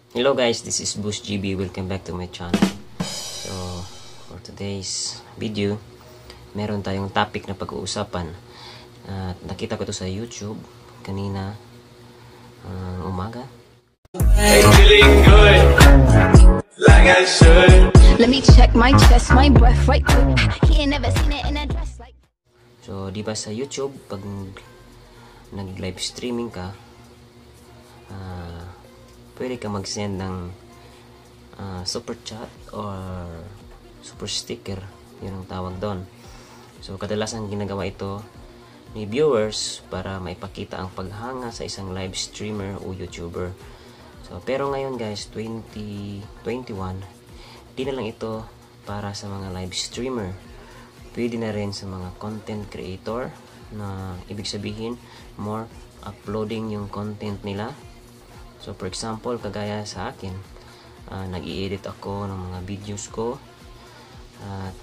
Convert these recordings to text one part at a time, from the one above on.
Hello guys, this is Boost GB. Welcome back to my channel. So, for today's video, meron tayong topic na pag-uusapan. At nakita ko to sa YouTube kanina umaga. Feeling good, like I should. Let me check my chest, my breath right quick. He ain't never seen it in a dress like. So, di ba sa YouTube, pag nag-live streaming ka, pwede ka mag-send ng super chat or super sticker, yun ang tawag doon. So, kadalasan ginagawa ito ni viewers para maipakita ang paghanga sa isang live streamer o YouTuber. So, pero ngayon guys, 2021, di na lang ito para sa mga live streamer. Pwede na rin sa mga content creator na ibig sabihin, more uploading yung content nila. So, for example, kagaya sa akin, nag-i-edit ako ng mga videos ko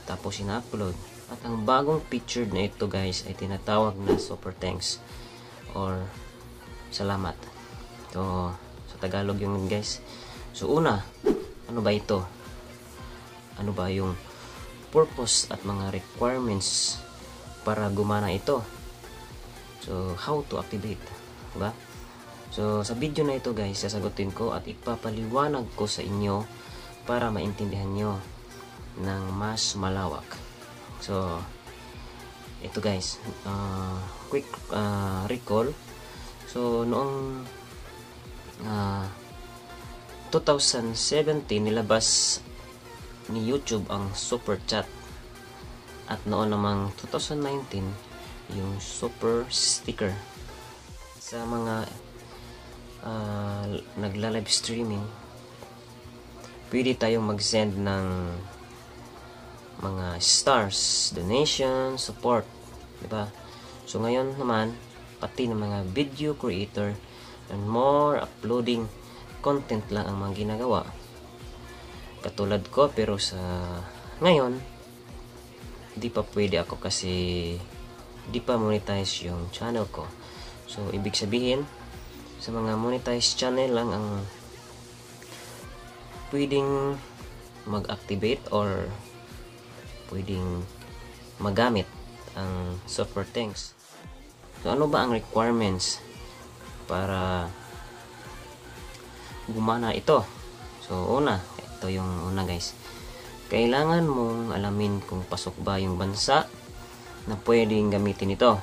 tapos ina-upload. At ang bagong feature na ito guys ay tinatawag na super thanks or salamat. So, sa Tagalog yung guys. So, una, ano ba ito? Ano ba yung purpose at mga requirements para gumana ito? So, how to activate, diba? So, sa video na ito guys, sasagutin ko at ipapaliwanag ko sa inyo para maintindihan nyo ng mas malawak. So, ito guys, quick recall. So, noong 2017 nilabas ni YouTube ang super chat. At noon namang 2019 yung super sticker. Sa mga nagla-live streaming, pwede tayong mag-send ng mga stars, donation, support, diba? So ngayon naman, pati ng mga video creator and more uploading content lang ang mga ginagawa. Katulad ko, pero sa ngayon, di pa pwede ako kasi di pa monetize yung channel ko. So ibig sabihin, sa mga monetized channel lang ang pwedeng mag-activate or pwedeng magamit ang super thanks. So ano ba ang requirements para gumana ito? So una, ito yung una guys. Kailangan mong alamin kung pasok ba yung bansa na pwedeng gamitin ito.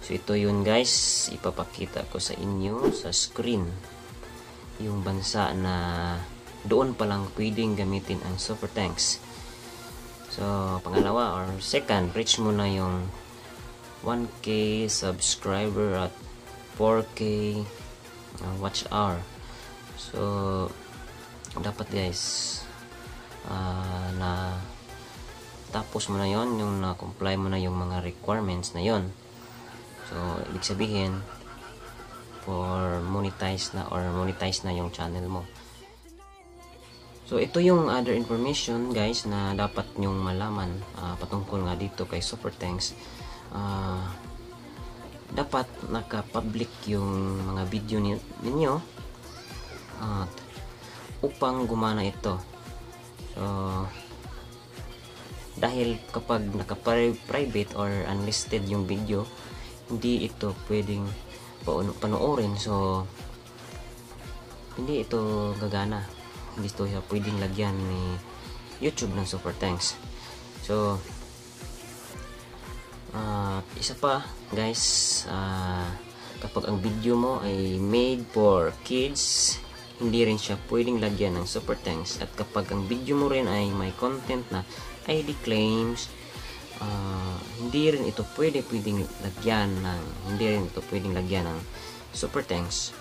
So ito yun guys, ipapakita ko sa inyo sa screen yung bansa na doon pa lang pwedeng gamitin ang super thanks. So pangalawa or second, reach mo na yung 1K subscriber at 4K watch hour. So dapat guys na tapos mo na yon, yung na-comply mo na yung mga requirements na yon. So, ibig sabihin, for monetize na or monetize na yung channel mo. So, ito yung other information guys na dapat nyong malaman patungkol nga dito kay super thanks. Dapat naka-public yung mga video ninyo upang gumana ito. So, dahil kapag naka-private or unlisted yung video, hindi ito pwedeng panoorin. So hindi ito gagana, hindi ito pwedeng lagyan ni YouTube ng super thanks. So isa pa guys, kapag ang video mo ay made for kids, hindi rin siya pwedeng lagyan ng super thanks. At kapag ang video mo rin ay may content na ID claims, hindi rin ito pwedeng lagyan ng super thanks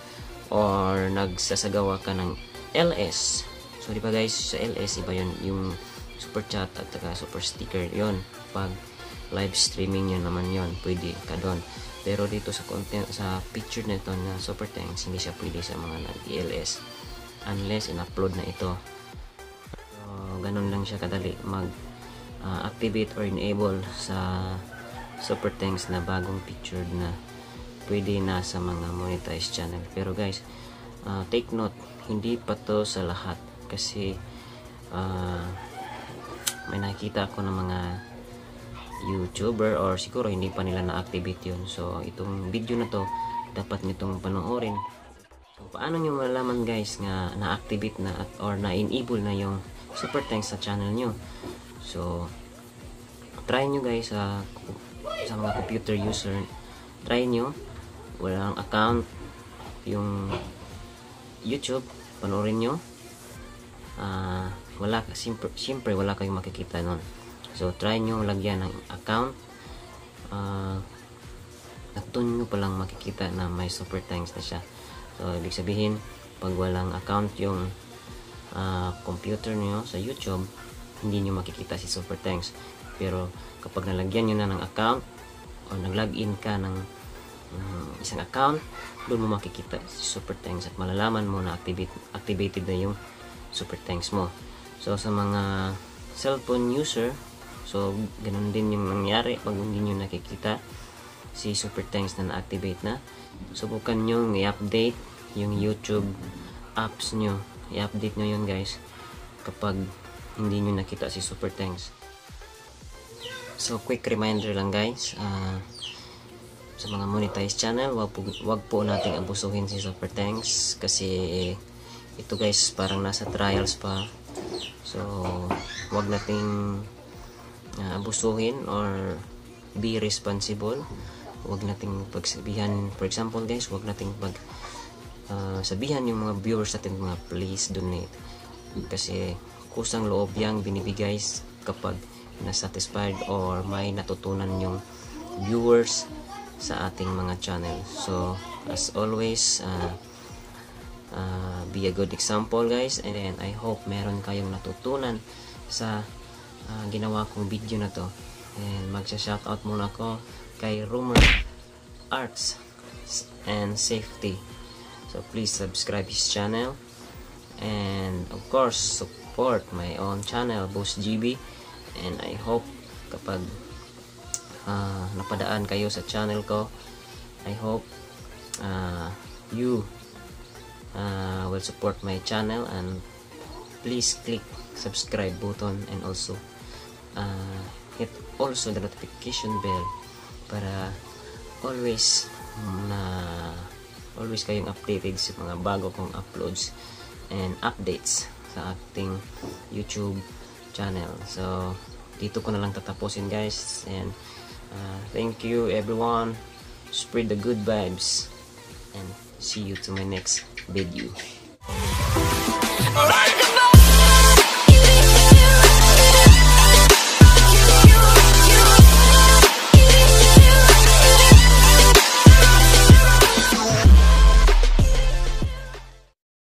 or nagsasagawa ka ng LS. So di ba guys, sa LS iba yun, yung super chat at super sticker yon. Pag live streaming yun naman yon, pwede ka doon. Pero dito sa content, sa picture nito na super thanks, hindi siya pwede sa mga nag-LS unless in-upload na ito. So ganun lang siya kadali mag activate or enable sa super thanks na bagong featured na pwede na sa mga monetized channel. Pero guys, take note, hindi pa to sa lahat kasi may nakita ako ng mga YouTuber or siguro hindi pa nila na-activate yun. So itong video na to dapat nitong panoorin. So paano nyo malaman guys nga na-activate na at or na-enable na yung super thanks sa channel nyo? So try nyo guys sa mga computer user, try nyo walang account yung YouTube, panoorin nyo. Siyempre wala kayong makikita nun. So try nyo lagyan ng account. Natun nyo palang makikita na may super thanks na siya. So ibig sabihin pag walang account yung computer nyo sa YouTube, hindi nyo makikita si super thanks. Pero kapag nalagyan nyo na ng account o nag-login ka ng isang account, doon mo makikita si super thanks at malalaman mo na activated na yung super thanks mo. So sa mga cellphone user, so ganun din yung nangyari pag hindi nyo nakikita si super thanks na na-activate na. Subukan nyo i-update yung YouTube apps nyo, i-update nyo yun guys kapag hindi nyo nakita si super thanks. So quick reminder lang guys, sa mga monetized channel, wag po nating abusuhin si super thanks kasi ito guys parang nasa trials pa. So wag nating abusuhin or be responsible. Wag nating pagsabihan, for example guys, wag nating sabihan yung mga viewers natin mga please donate, kasi kusang loob yang binibigay kapag na-satisfied or may natutunan yung viewers sa ating mga channel. So as always, be a good example guys, and then I hope meron kayong natutunan sa ginawa kong video na to. And magsa-shoutout muna ako kay Rumor Arts and Safety. So please subscribe his channel, and of course support my own channel, Boss GB. And I hope kapag napadaan kayo sa channel ko, I hope you will support my channel, and please click subscribe button and also hit also the notification bell para always kayong updated sa mga bago kong uploads and updates sa ating YouTube channel. So dito ko na lang tatapusin guys, and thank you everyone, spread the good vibes, and see you to my next video.